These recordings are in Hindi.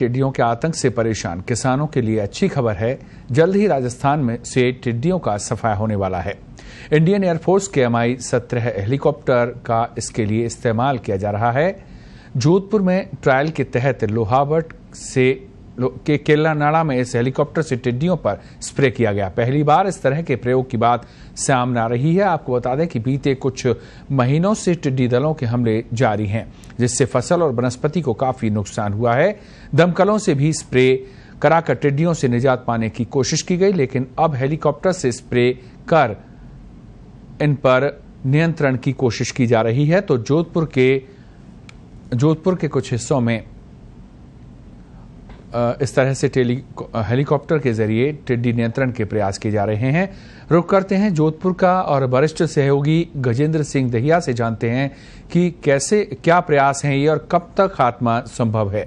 टिड्डियों के आतंक से परेशान किसानों के लिए अच्छी खबर है। जल्द ही राजस्थान में से टिड्डियों का सफाया होने वाला है। इंडियन एयरफोर्स के Mi-17 हेलीकॉप्टर का इसके लिए इस्तेमाल किया जा रहा है। जोधपुर में ट्रायल के तहत लोहावट के केलानाड़ा में इस हेलीकॉप्टर से टिड्डियों पर स्प्रे किया गया। पहली बार इस तरह के प्रयोग की बात सामने आ रही है। आपको बता दें कि बीते कुछ महीनों से टिड्डी दलों के हमले जारी हैं, जिससे फसल और वनस्पति को काफी नुकसान हुआ है। दमकलों से भी स्प्रे कराकर टिड्डियों से निजात पाने की कोशिश की गई, लेकिन अब हेलीकॉप्टर से स्प्रे कर इन पर नियंत्रण की कोशिश की जा रही है। तो जोधपुर के कुछ हिस्सों में इस तरह से हेलीकॉप्टर के जरिए टिड्डी नियंत्रण के प्रयास किए जा रहे हैं। रुख करते हैं जोधपुर का और वरिष्ठ सहयोगी गजेंद्र सिंह दहिया से जानते हैं कि क्या प्रयास हैं ये और कब तक खात्मा संभव है।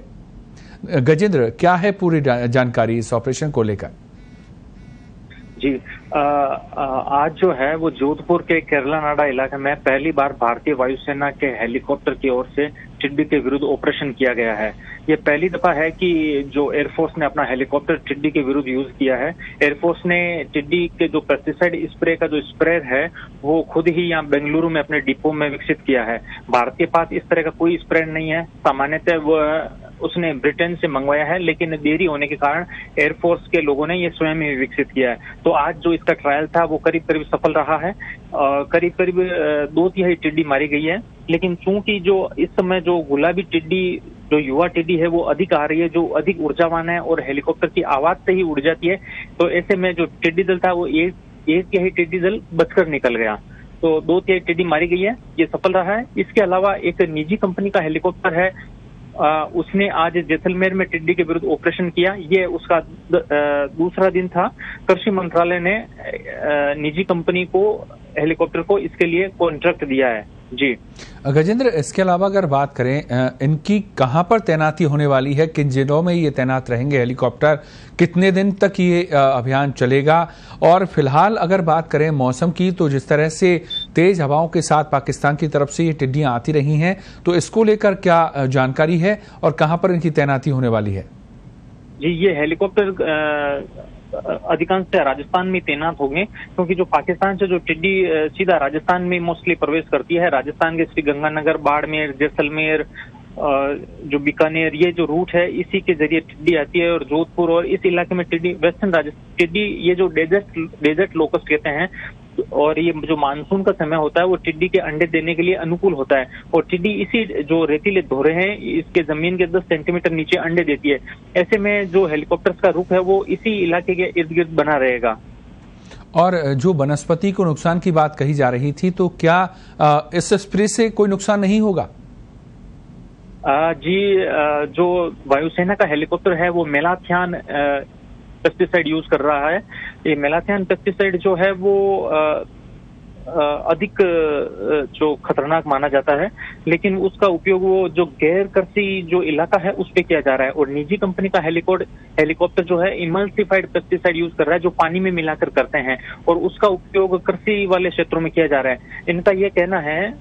गजेंद्र, क्या है पूरी जानकारी इस ऑपरेशन को लेकर? जी, आज जो है वो जोधपुर के केलानाड़ा इलाके में पहली बार भारतीय वायुसेना के हेलीकॉप्टर की ओर से टिड्डी के विरुद्ध ऑपरेशन किया गया है। ये पहली दफा है कि जो एयरफोर्स ने अपना हेलीकॉप्टर टिड्डी के विरुद्ध यूज किया है। एयरफोर्स ने टिड्डी के जो पेस्टिसाइड स्प्रे का जो स्प्रेयर है वो खुद ही यहाँ बेंगलुरु में अपने डिपो में विकसित किया है। भारत के पास इस तरह का कोई स्प्रेयर नहीं है। सामान्यतः वो उसने ब्रिटेन से मंगवाया है, लेकिन देरी होने के कारण एयरफोर्स के लोगों ने ये स्वयं ही विकसित किया है। तो आज जो इसका ट्रायल था वो करीब करीब सफल रहा है। करीब करीब 2/3 टिड्डी मारी गई है, लेकिन चूंकि जो इस समय जो गुलाबी टिड्डी जो युवा टिड्डी है वो अधिक आ रही है, जो अधिक ऊर्जावान है और हेलीकॉप्टर की आवाज से ही उड़ जाती है, तो ऐसे में जो टिड्डी दल था वो एक तिहाई टिड्डी दल बचकर निकल गया। तो 2/3 टिड्डी मारी गई है, ये सफल रहा है। इसके अलावा एक निजी कंपनी का हेलीकॉप्टर है, उसने आज जैसलमेर में टिड्डी के विरुद्ध ऑपरेशन किया। ये उसका दूसरा दिन था। कृषि मंत्रालय ने निजी कंपनी को हेलीकॉप्टर को इसके लिए कॉन्ट्रैक्ट दिया है। जी गजेंद्र, इसके अलावा अगर बात करें इनकी कहां पर तैनाती होने वाली है, किन जिलों में ये तैनात रहेंगे हेलीकॉप्टर, कितने दिन तक ये अभियान चलेगा? और फिलहाल अगर बात करें मौसम की, तो जिस तरह से तेज हवाओं के साथ पाकिस्तान की तरफ से ये टिड्डियां आती रही हैं, तो इसको लेकर क्या जानकारी है और कहां पर इनकी तैनाती होने वाली है? जी, ये हेलीकॉप्टर अधिकांश राजस्थान में तैनात होंगे, क्योंकि जो पाकिस्तान से जो टिड्डी सीधा राजस्थान में मोस्टली प्रवेश करती है। राजस्थान के श्रीगंगानगर, बाड़मेर, जैसलमेर, जो बीकानेर, ये जो रूट है इसी के जरिए टिड्डी आती है। और जोधपुर और इस इलाके में टिड्डी वेस्टर्न राजस्थान टिड्डी, ये जो डेजर्ट लोकस्ट कहते हैं, और ये जो मानसून का समय होता है वो टिड्डी के अंडे देने के लिए अनुकूल होता है। और टिड्डी इसी जो रेतीले धोरे हैं इसके जमीन के 10 सेंटीमीटर नीचे अंडे देती है। ऐसे में जो हेलीकॉप्टर्स का रुख है वो इसी इलाके के इर्द गिर्द बना रहेगा। और जो वनस्पति को नुकसान की बात कही जा रही थी, तो क्या इस स्प्रे से कोई नुकसान नहीं होगा? जी, जो वायुसेना का हेलीकॉप्टर है वो मेलाथियान पेस्टिसाइड यूज कर रहा है। ये मेलाथियान पेस्टिसाइड जो है वो अधिक जो खतरनाक माना जाता है, लेकिन उसका उपयोग वो जो गैर कृषि जो इलाका है उस पे किया जा रहा है। और निजी कंपनी का हेलीकॉप्टर जो है इमल्सिफाइड पेस्टिसाइड यूज कर रहा है, जो पानी में मिलाकर करते हैं, और उसका उपयोग कृषि वाले क्षेत्रों में किया जा रहा है। इनका ये कहना है,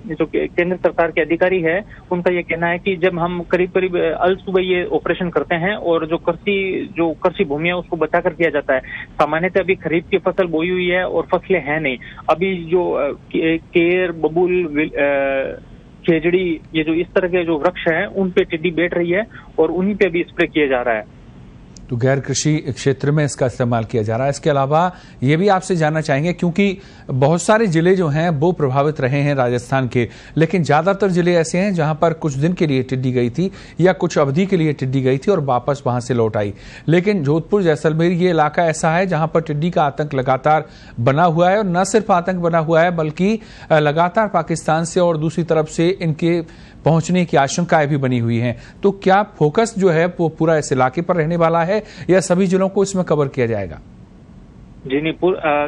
जो केंद्र सरकार के अधिकारी है उनका ये कहना है कि जब हम करीब करीब अल सुबह ये ऑपरेशन करते हैं और जो कृषि भूमि है उसको बचाकर किया जाता है। सामान्यतः अभी खरीफ की फसल बोई हुई है और फसलें हैं नहीं। अभी जो केर, बबूल, खेजड़ी, ये जो इस तरह के जो वृक्ष हैं उन पे टिड्डी बैठ रही है और उन्हीं पे भी स्प्रे किया जा रहा है। तो गैर कृषि क्षेत्र में इसका इस्तेमाल किया जा रहा है। इसके अलावा ये भी आपसे जानना चाहेंगे, क्योंकि बहुत सारे जिले जो हैं वो प्रभावित रहे हैं राजस्थान के, लेकिन ज्यादातर जिले ऐसे हैं जहां पर कुछ दिन के लिए टिड्डी गई थी या कुछ अवधि के लिए टिड्डी गई थी और वापस वहां से लौट आई। लेकिन जोधपुर, जैसलमेर ये इलाका ऐसा है जहां पर टिड्डी का आतंक लगातार बना हुआ है, और न सिर्फ आतंक बना हुआ है बल्कि लगातार पाकिस्तान से और दूसरी तरफ से इनके पहुंचने की आशंकाएं भी बनी हुई हैं। तो क्या फोकस जो है वो पूरा इस इलाके पर रहने वाला है या सभी जिलों को इसमें कवर किया जाएगा? जी नहीं,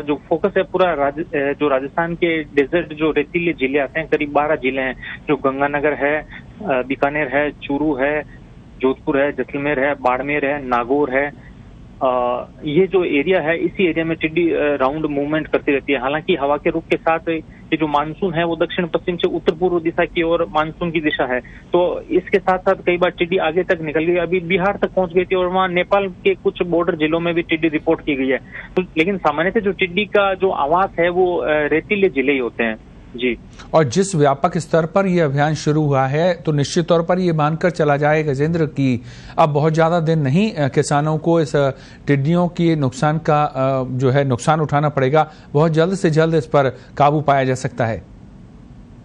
जो फोकस है पूरा जो राजस्थान के डेजर्ट जो रेतीले जिले आते हैं, करीब 12 जिले हैं, जो गंगानगर है, बीकानेर है, चूरू है, जोधपुर है, जैसलमेर है, बाड़मेर है, नागौर है, ये जो एरिया है, इसी एरिया में टिड्डी राउंड मूवमेंट करती रहती है। हालांकि हवा के रुख के साथ ये जो मानसून है वो दक्षिण पश्चिम से उत्तर पूर्व दिशा की ओर मानसून की दिशा है, तो इसके साथ साथ कई बार टिड्डी आगे तक निकल गई, अभी बिहार तक पहुंच गई थी और वहां नेपाल के कुछ बॉर्डर जिलों में भी टिड्डी रिपोर्ट की गई है। तो लेकिन सामान्यतः जो टिड्डी का जो आवास है वो रेतीले जिले ही होते हैं। जी, और जिस व्यापक स्तर पर यह अभियान शुरू हुआ है तो निश्चित तौर पर यह मानकर चला जाए गजेंद्र कि अब बहुत ज्यादा दिन नहीं किसानों को इस टिड्डियों के नुकसान का जो है नुकसान उठाना पड़ेगा, बहुत जल्द से जल्द इस पर काबू पाया जा सकता है।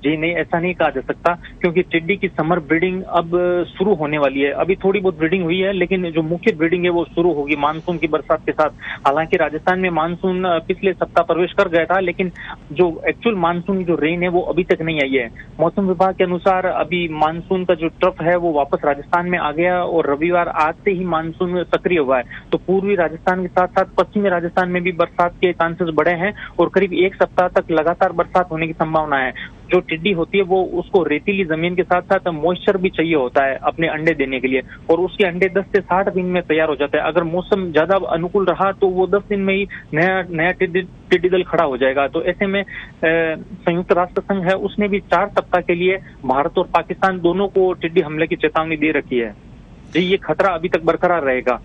जी नहीं, ऐसा नहीं कहा जा सकता, क्योंकि टिड्डी की समर ब्रीडिंग अब शुरू होने वाली है। अभी थोड़ी बहुत ब्रीडिंग हुई है, लेकिन जो मुख्य ब्रीडिंग है वो शुरू होगी मानसून की बरसात के साथ। हालांकि राजस्थान में मानसून पिछले सप्ताह प्रवेश कर गया था, लेकिन जो एक्चुअल मानसून की जो रेन है वो अभी तक नहीं आई है। मौसम विभाग के अनुसार अभी मानसून का जो ट्रफ है वो वापस राजस्थान में आ गया और रविवार आज से ही मानसून सक्रिय हुआ है। तो पूर्वी राजस्थान के साथ साथ पश्चिमी राजस्थान में भी बरसात के चांसेस बढ़े हैं और करीब एक सप्ताह तक लगातार बरसात होने की संभावना है। जो टिड्डी होती है वो उसको रेतीली जमीन के साथ साथ मॉइस्चर भी चाहिए होता है अपने अंडे देने के लिए, और उसके अंडे 10 से 60 दिन में तैयार हो जाते हैं। अगर मौसम ज्यादा अनुकूल रहा तो वो 10 दिन में ही नया टिड्डी दल खड़ा हो जाएगा। तो ऐसे में संयुक्त राष्ट्र संघ है उसने भी 4 सप्ताह के लिए भारत और पाकिस्तान दोनों को टिड्डी हमले की चेतावनी दे रखी है। जी, ये खतरा अभी तक बरकरार रहेगा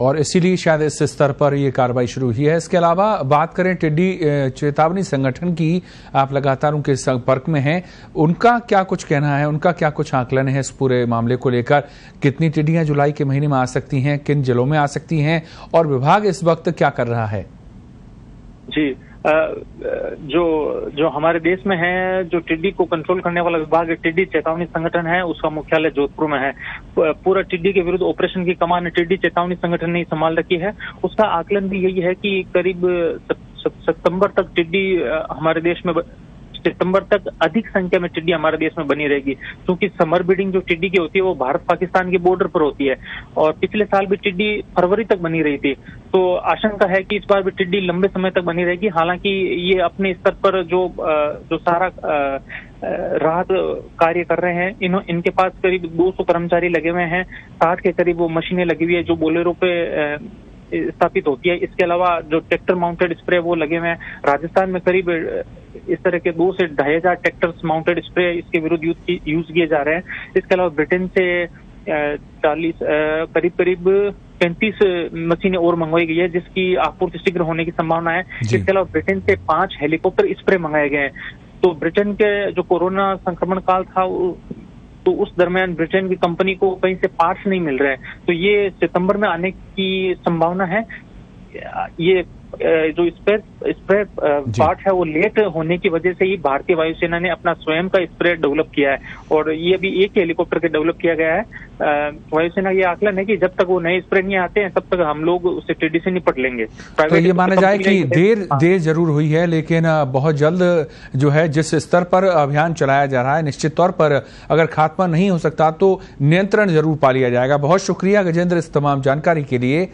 और इसीलिए शायद इस स्तर पर यह कार्रवाई शुरू हुई है। इसके अलावा बात करें टिड्डी चेतावनी संगठन की, आप लगातार उनके संपर्क में हैं, उनका क्या कुछ कहना है, उनका क्या कुछ आकलन है इस पूरे मामले को लेकर? कितनी टिड्डियां जुलाई के महीने में आ सकती हैं, किन जिलों में आ सकती हैं और विभाग इस वक्त क्या कर रहा है? जी, जो हमारे देश में है, जो टिड्डी को कंट्रोल करने वाला विभाग टिड्डी चेतावनी संगठन है, उसका मुख्यालय जोधपुर में है। पूरा टिड्डी के विरुद्ध ऑपरेशन की कमान टिड्डी चेतावनी संगठन ने संभाल रखी है। उसका आकलन भी यही है कि करीब सितंबर तक टिड्डी हमारे देश में सितंबर तक अधिक संख्या में टिड्डी हमारे देश में बनी रहेगी, क्योंकि समर ब्रीडिंग जो टिड्डी की होती है वो भारत पाकिस्तान के बॉर्डर पर होती है और पिछले साल भी टिड्डी फरवरी तक बनी रही थी। तो आशंका है कि इस बार भी टिड्डी लंबे समय तक बनी रहेगी। हालांकि ये अपने स्तर पर जो सारा राहत कार्य कर रहे हैं, इनके पास करीब 200 कर्मचारी लगे हुए हैं, 60 के करीब वो मशीनें लगी हुई है जो बोलेरो पे स्थापित होती है। इसके अलावा जो ट्रैक्टर माउंटेड स्प्रे वो लगे हुए हैं। राजस्थान में करीब इस तरह के 2 से 2,500 ट्रैक्टर्स माउंटेड स्प्रे इसके विरुद्ध यूज किए जा रहे हैं। इसके अलावा ब्रिटेन से 40 करीब 35 मशीनें और मंगवाई गई है, जिसकी आपूर्ति शीघ्र होने की संभावना है। इसके अलावा ब्रिटेन से 5 हेलीकॉप्टर स्प्रे मंगाए गए हैं। तो ब्रिटेन के जो कोरोना संक्रमण काल था तो उस दरमियान ब्रिटेन की कंपनी को कहीं से पार्ट्स नहीं मिल रहे हैं, तो ये सितंबर में आने की संभावना है। ये जो स्प्रे पार्ट है वो लेट होने की वजह से ही भारतीय वायुसेना ने अपना स्वयं का स्प्रे डेवलप किया है और ये भी एक हेलीकॉप्टर के डेवलप किया गया है। वायुसेना ये आकलन है कि जब तक वो नए स्प्रे नहीं आते हैं तब तक हम लोग उससे टिड्डी से निपट लेंगे। तो ये माना जाए कि देर जरूर हुई है, लेकिन बहुत जल्द जो है जिस स्तर पर अभियान चलाया जा रहा है, निश्चित तौर पर अगर खात्मा नहीं हो सकता तो नियंत्रण जरूर पा लिया जाएगा। बहुत शुक्रिया गजेंद्र इस तमाम जानकारी के लिए।